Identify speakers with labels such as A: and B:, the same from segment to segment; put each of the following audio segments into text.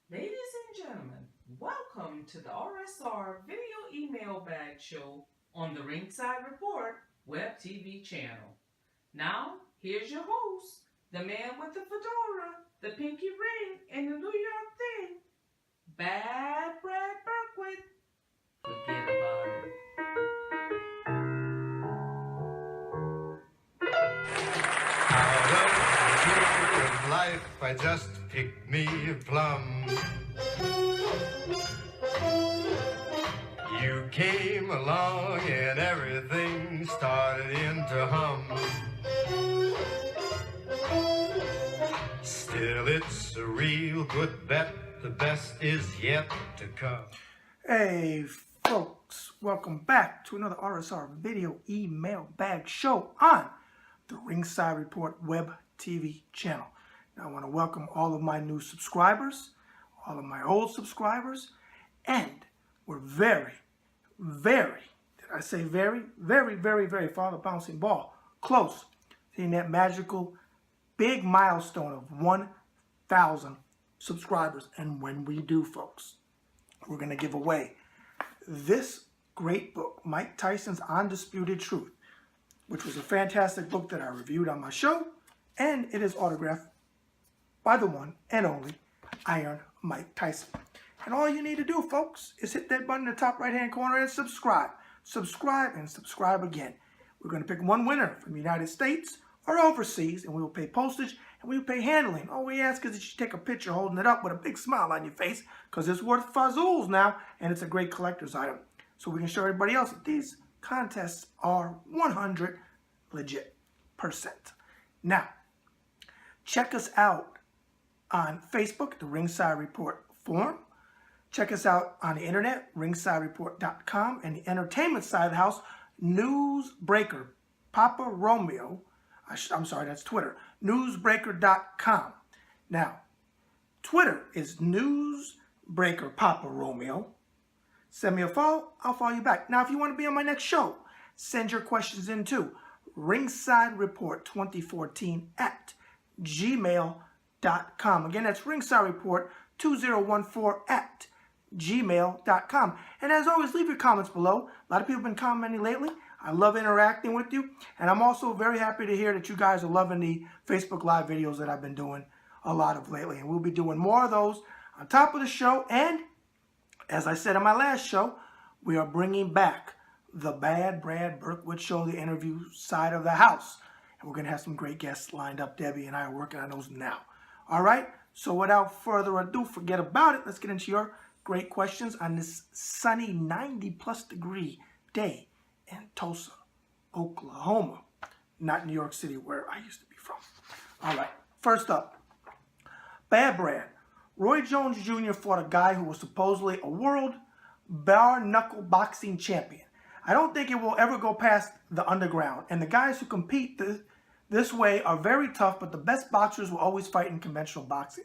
A: Ladies and gentlemen, welcome to the RSR Video Email Bag Show on the Ringside Report Web TV channel. Now, here's your host, the man with the fedora, the pinky ring, and the New York thing, Bad Brad Berkwith. Forget about it.
B: Out of life, I just picked me a plum. You came along and everything started into hum. Still, it's a real good bet. The best is yet to come.
C: Hey folks, welcome back to another RSR Video Email Bag Show on the Ringside Report Web TV channel. Now I want to welcome all of my new subscribers, all of my old subscribers, and we're very, very far the bouncing ball, close to that magical big milestone of 1,000 subscribers. And when we do, folks, we're going to give away this great book, Mike Tyson's Undisputed Truth, which was a fantastic book that I reviewed on my show, and it is autographed by the one and only Iron Mike Tyson. And all you need to do, folks, is hit that button in the top right-hand corner and subscribe. Subscribe and subscribe again. We're going to pick one winner from the United States or overseas, and we will pay postage and we will pay handling. All we ask is that you take a picture holding it up with a big smile on your face, because it's worth fazools now, and it's a great collector's item. So we can show everybody else that these contests are 100 legit %. Now, check us out on Facebook, the Ringside Report forum. Check us out on the internet, ringsidereport.com, and the entertainment side of the house, Newsbreaker, Papa Romeo. I'm sorry, that's Twitter, newsbreaker.com. Now, Twitter is Newsbreaker Papa Romeo. Send me a follow, I'll follow you back. Now, if you want to be on my next show, send your questions in to ringsidereport2014 at gmail.com. Again, that's ringsidereport2014 at gmail.com. And as always, leave your comments below. A lot of people have been commenting lately. I love interacting with you. And I'm also very happy to hear that you guys are loving the Facebook Live videos that I've been doing a lot of lately. And we'll be doing more of those on top of the show. And as I said on my last show, we are bringing back the Bad Brad Berkwith Show, the interview side of the house. And we're going to have some great guests lined up. Debbie and I are working on those now. All right? So without further ado, forget about it. Let's get into your great questions on this sunny 90-plus degree day in Tulsa, Oklahoma. Not New York City, where I used to be from. All right. First up, Bad Brad. Roy Jones Jr. fought a guy who was supposedly a world bare-knuckle boxing champion. I don't think it will ever go past the underground. And the guys who compete this way are very tough, but the best boxers will always fight in conventional boxing.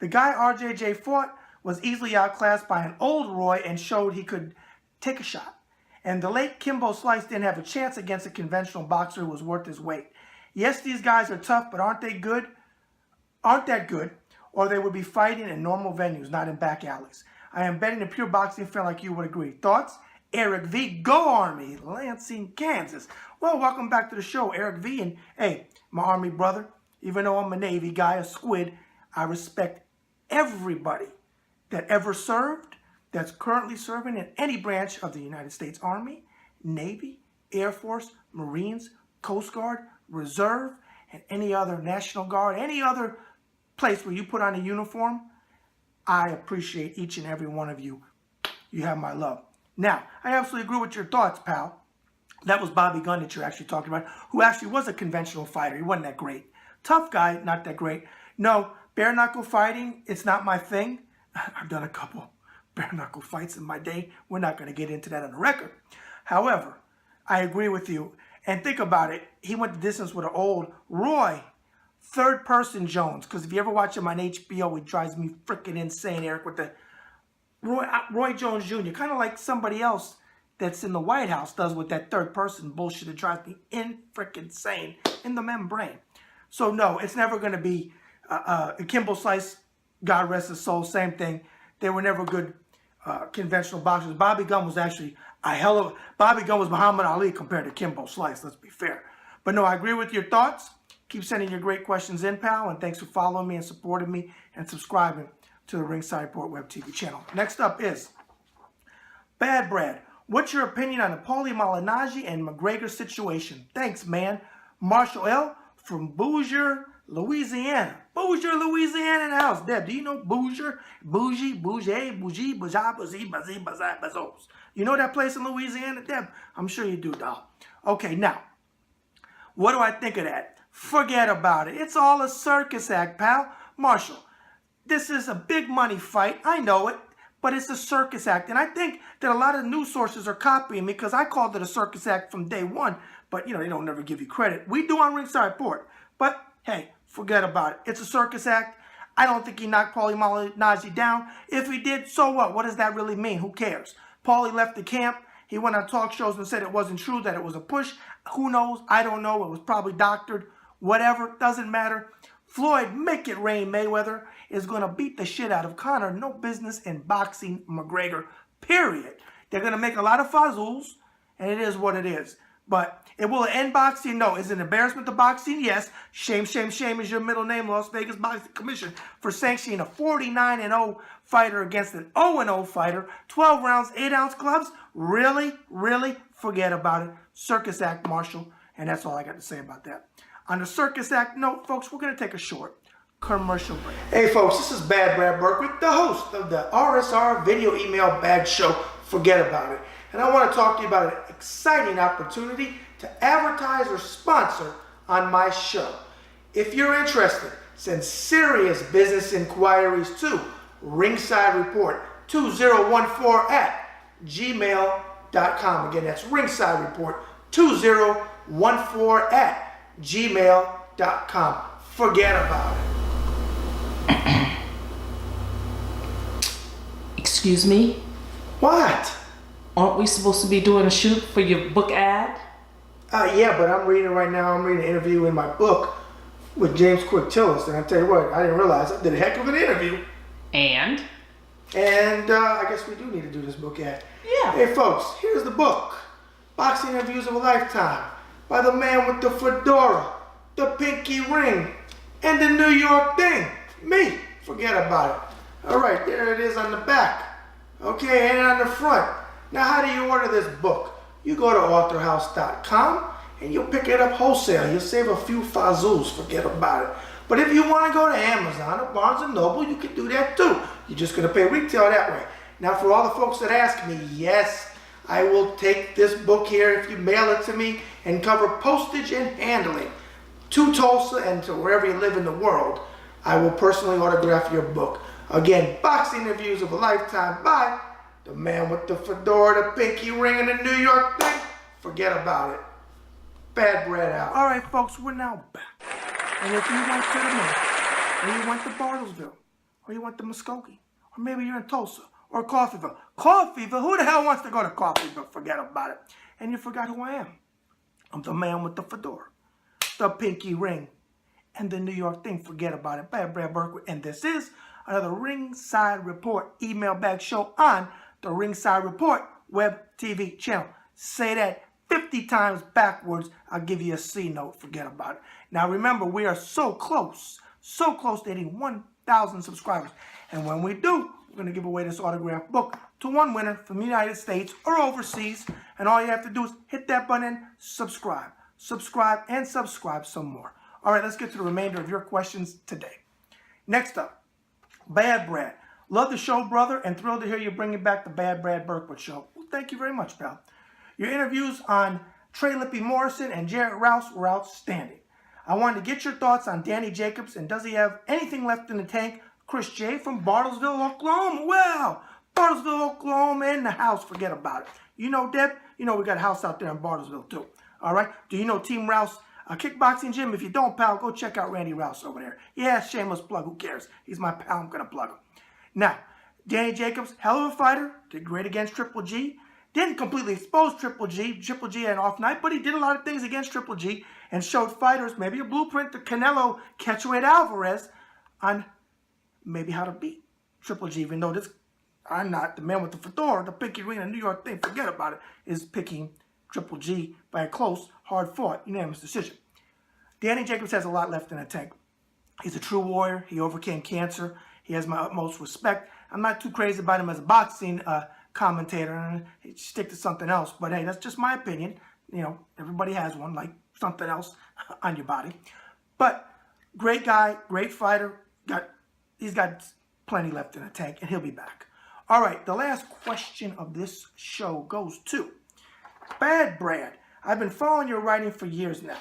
C: The guy RJJ fought was easily outclassed by an old Roy and showed he could take a shot. And the late Kimbo Slice didn't have a chance against a conventional boxer who was worth his weight. Yes, these guys are tough, but aren't they good? Aren't that good? Or they would be fighting in normal venues, not in back alleys. I am betting a pure boxing fan like you would agree. Thoughts? Eric V. Go Army, Lansing, Kansas. Well, welcome back to the show, Eric V. And hey, my Army brother, even though I'm a Navy guy, a squid, I respect everybody that ever served, that's currently serving in any branch of the United States Army, Navy, Air Force, Marines, Coast Guard, Reserve, and any other National Guard, any other place where you put on a uniform. I appreciate each and every one of you. You have my love. Now, I absolutely agree with your thoughts, pal. That was Bobby Gunn that you're actually talking about, who actually was a conventional fighter. He wasn't that great. Tough guy, not that great. No, bare knuckle fighting, it's not my thing. I've done a couple bare knuckle fights in my day. We're not going to get into that on the record. However, I agree with you. And think about it. He went the distance with an old Roy, third person Jones. Because if you ever watch him on HBO, it drives me freaking insane, Eric, with the Roy Jones Jr., kind of like somebody else that's in the White House does with that third person bullshit that drives me insane in the membrane. So no, it's never going to be Kimbo Slice God rest his soul, same thing. They were never good conventional boxers. Bobby Gunn was actually Bobby Gunn was Muhammad Ali compared to Kimbo Slice, let's be fair. But no, I agree with your thoughts. Keep sending your great questions in, pal, and thanks for following me and supporting me and subscribing to the Ringside Report Web TV channel. Next up is Bad Brad. What's your opinion on the Paulie Malignaggi and McGregor situation? Thanks, man. Marshall L. from Bossier, Louisiana. Bossier, Louisiana in the house. Deb, do you know Bossier? Bougie, Bougie, Bazos. You know that place in Louisiana, Deb? I'm sure you do, doll. Okay, now, what do I think of that? Forget about it. It's all a circus act, pal. Marshall, this is a big money fight. I know it. But it's a circus act. And I think that a lot of news sources are copying me because I called it a circus act from day one. But, you know, they don't never give you credit. We do on Ringside Report. But, hey, forget about it. It's a circus act. I don't think he knocked Paulie Malignaggi down. If he did, so what? What does that really mean? Who cares? Paulie left the camp. He went on talk shows and said it wasn't true, that it was a push. Who knows? I don't know. It was probably doctored. Whatever. Doesn't matter. Floyd, make it rain, Mayweather, is going to beat the shit out of Conor. No business in boxing McGregor, period. They're going to make a lot of fazools, and it is what it is. But it will end boxing? No. Is it an embarrassment to boxing? Yes. Shame, shame, shame is your middle name, Las Vegas Boxing Commission, for sanctioning a 49-0 fighter against an 0-0 fighter. 12 rounds, 8-ounce gloves? Really? Really? Forget about it. Circus act, Marshall. And that's all I got to say about that. On the circus act note, folks, we're going to take a short commercial break. Hey, folks, this is Bad Brad Berkwick, the host of the RSR Video Email Bag Show. Forget about it. And I want to talk to you about an exciting opportunity to advertise or sponsor on my show. If you're interested, send serious business inquiries to Ringside Report 2014 at gmail.com. Again, that's Ringside Report 2014 at gmail.com. Forget about it.
A: Excuse me?
C: What?
A: Aren't we supposed to be doing a shoot for your book ad?
C: Yeah, but I'm reading right now. I'm reading an interview in my book with James Quick Tillis. And I tell you what, I didn't realize I did a heck of an interview.
A: And
C: I guess we do need to do this book ad.
A: Yeah.
C: Hey, folks, here's the book. Boxing Interviews of a Lifetime. By the man with the fedora, the pinky ring, and the New York thing. Me. Forget about it. All right, there it is on the back. Okay, and on the front. Now, how do you order this book? You go to authorhouse.com and you'll pick it up wholesale. You'll save a few fazools. Forget about it. But if you want to go to Amazon or Barnes & Noble, you can do that too. You're just going to pay retail that way. Now, for all the folks that ask me, yes, I will take this book here if you mail it to me and cover postage and handling to Tulsa and to wherever you live in the world. I will personally autograph your book. Again, Boxing Interviews of a Lifetime by the man with the fedora, the pinky ring, and the New York thing. Forget about it. Bad Brad out. All right, folks, we're now back. And if you went to the North, or you went to Bartlesville, or you went to Muskogee, or maybe you're in Tulsa, or Coffeyville. Coffeyville? Who the hell wants to go to Coffeyville? Forget about it. And you forgot who I am. I'm the man with the fedora, the pinky ring, and the New York thing. Forget about it. Bad Brad Berkwick. And this is another Ringside Report email bag show on the Ringside Report Web TV channel. Say that 50 times backwards. I'll give you a C note. Forget about it. Now remember, we are so close to hitting 1,000 subscribers. And when we do, we're going to give away this autographed book to one winner from the United States or overseas. And all you have to do is hit that button, subscribe, and subscribe some more. All right, let's get to the remainder of your questions today. Next up, Bad Brad. Love the show, brother, and thrilled to hear you bringing back the Bad Brad Berkwick show. Well, thank you very much, pal. Your interviews on Trey Lippy Morrison and Jarrett Rouse were outstanding. I wanted to get your thoughts on Danny Jacobs, and does he have anything left in the tank? Chris J. from Bartlesville, Oklahoma. Well, Bartlesville, Oklahoma in the house. Forget about it. You know, Deb, you know we got a house out there in Bartlesville, too. All right? Do you know Team Rouse Kickboxing Gym? If you don't, pal, go check out Randy Rouse over there. Yeah, shameless plug. Who cares? He's my pal. I'm going to plug him. Now, Danny Jacobs, hell of a fighter. Did great against Triple G. Didn't completely expose Triple G. Triple G had an off night, but he did a lot of things against Triple G and showed fighters maybe a blueprint to Canelo Catchweight Alvarez on maybe how to beat Triple G, even though I'm not the man with the fedora, the Pinky Ring in New York thing, forget about it, is picking Triple G by a close, hard-fought, unanimous decision. Danny Jacobs has a lot left in the tank. He's a true warrior. He overcame cancer. He has my utmost respect. I'm not too crazy about him as a boxing commentator, and he'd stick to something else. But hey, that's just my opinion. You know, everybody has one, like something else on your body. But great guy, great fighter. He's got plenty left in the tank, and he'll be back. All right, the last question of this show goes to Bad Brad. I've been following your writing for years now.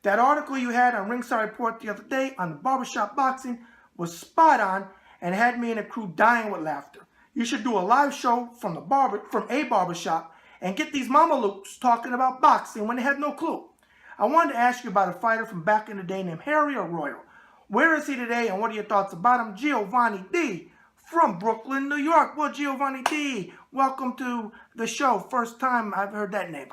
C: That article you had on Ringside Report the other day on the barbershop boxing was spot on and had me and the crew dying with laughter. You should do a live show from a barbershop and get these mamalukes talking about boxing when they had no clue. I wanted to ask you about a fighter from back in the day named Harry Arroyo. Where is he today and what are your thoughts about him? Giovanni D. from Brooklyn, New York. Well, Giovanni D., welcome to the show. First time I've heard that name.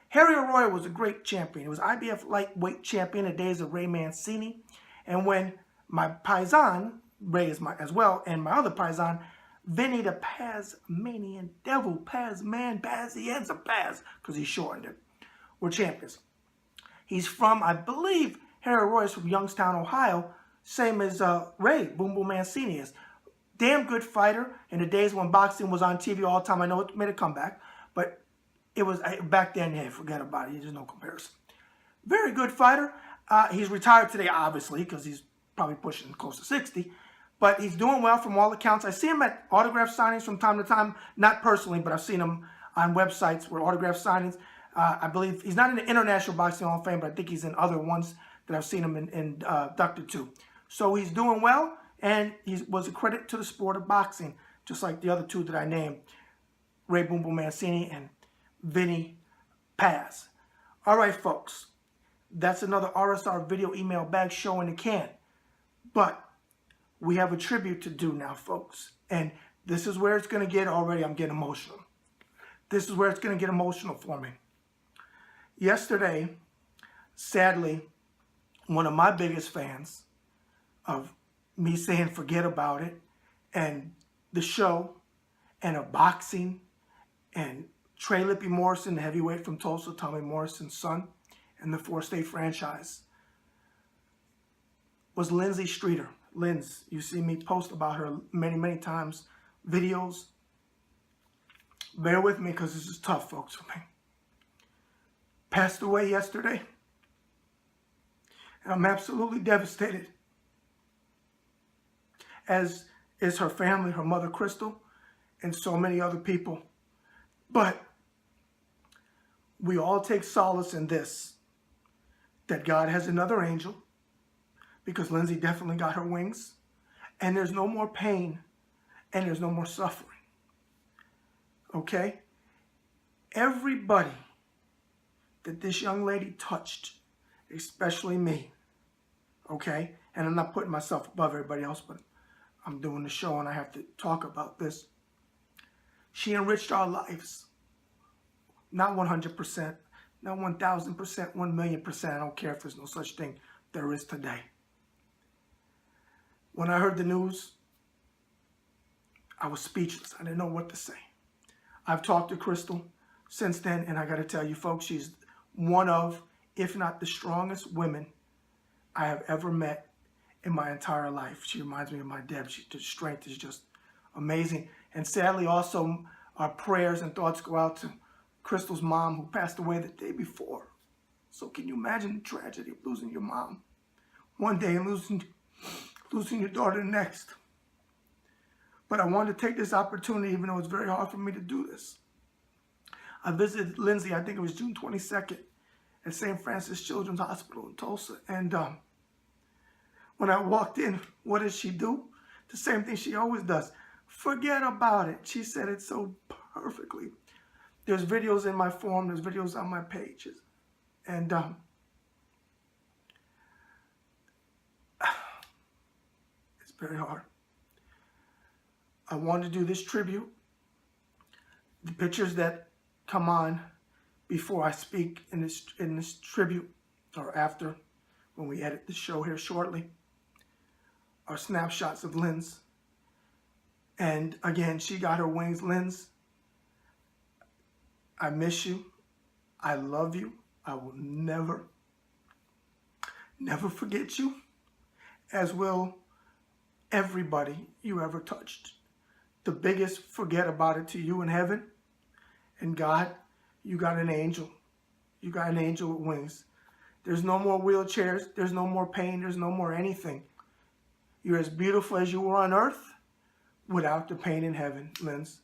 C: Harry Arroyo was a great champion. He was IBF lightweight champion in the days of Ray Mancini. And when my paisan, Ray is as well, and my other paisan, Vinny the Pazmanian Devil, Pazman, Pazienza, Paz, because he shortened it, were champions. He's from, I believe, Harry Arroyo is from Youngstown, Ohio, same as Ray, Boom Boom Mancini is. Damn good fighter in the days when boxing was on TV all the time. I know it made a comeback, but it was back then, hey, forget about it. There's no comparison. Very good fighter. He's retired today, obviously, because he's probably pushing close to 60. But he's doing well from all accounts. I see him at autograph signings from time to time. Not personally, but I've seen him on websites where autograph signings. I believe he's not in the International Boxing Hall of Fame, but I think he's in other ones that I've seen him inducted to. So he's doing well, and he was a credit to the sport of boxing, just like the other two that I named, Ray Boom Boom Mancini and Vinny Paz. All right, folks. That's another RSR video email bag show in the can. But we have a tribute to do now, folks. And this is where it's going to get already. I'm getting emotional. This is where it's going to get emotional for me. Yesterday, sadly, one of my biggest fans of me saying forget about it and the show and of boxing and Trey Lippy Morrison, the heavyweight from Tulsa, Tommy Morrison's son, and the four-state franchise, was Lyndsey Streeter. Linds, you see me post about her many, many times, videos. Bear with me because this is tough, folks, for me. Passed away yesterday. And I'm absolutely devastated. As is her family, her mother, Crystal, and so many other people. But we all take solace in this, that God has another angel, because Lyndsey definitely got her wings, and there's no more pain, and there's no more suffering. Okay? Everybody that this young lady touched, especially me, okay? And I'm not putting myself above everybody else, but I'm doing the show and I have to talk about this. She enriched our lives. Not 100%, not 1,000%, 1,000,000%. I don't care if there's no such thing. There is today. When I heard the news, I was speechless. I didn't know what to say. I've talked to Crystal since then, and I got to tell you, folks, she's one of, if not the strongest women I have ever met in my entire life. She reminds me of my Deb. The strength is just amazing. And sadly, also, our prayers and thoughts go out to Crystal's mom, who passed away the day before. So can you imagine the tragedy of losing your mom one day and losing your daughter the next? But I wanted to take this opportunity, even though it's very hard for me to do this. I visited Lyndsey, I think it was June 22nd, at St. Francis Children's Hospital in Tulsa. And when I walked in, what did she do? The same thing she always does. Forget about it. She said it so perfectly. There's videos in my forum. There's videos on my pages. And it's very hard. I wanted to do this tribute. The pictures that come on before I speak in this tribute, or after, when we edit the show here shortly, are snapshots of Lynds And again, she got her wings. Lynds, I miss you. I love you. I will never, never forget you, as will everybody you ever touched. The biggest forget about it to you in heaven. And God, you got an angel. You got an angel with wings. There's no more wheelchairs. There's no more pain. There's no more anything. You're as beautiful as you were on earth without the pain in heaven, Lynds.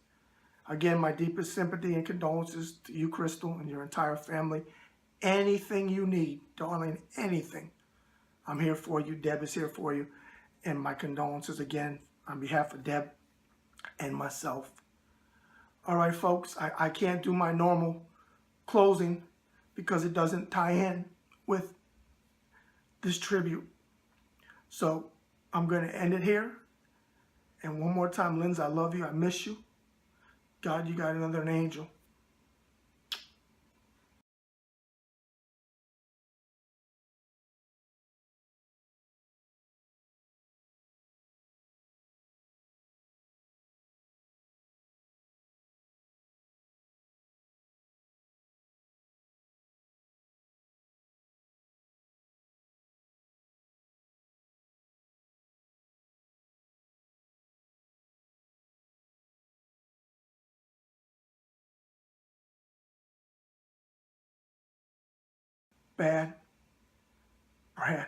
C: Again, my deepest sympathy and condolences to you, Crystal, and your entire family. Anything you need, darling, anything. I'm here for you. Deb is here for you. And my condolences again on behalf of Deb and myself. All right, folks, I can't do my normal closing because it doesn't tie in with this tribute. So I'm going to end it here. And one more time, Lynds, I love you. I miss you. God, you got another angel. Bad. Brad.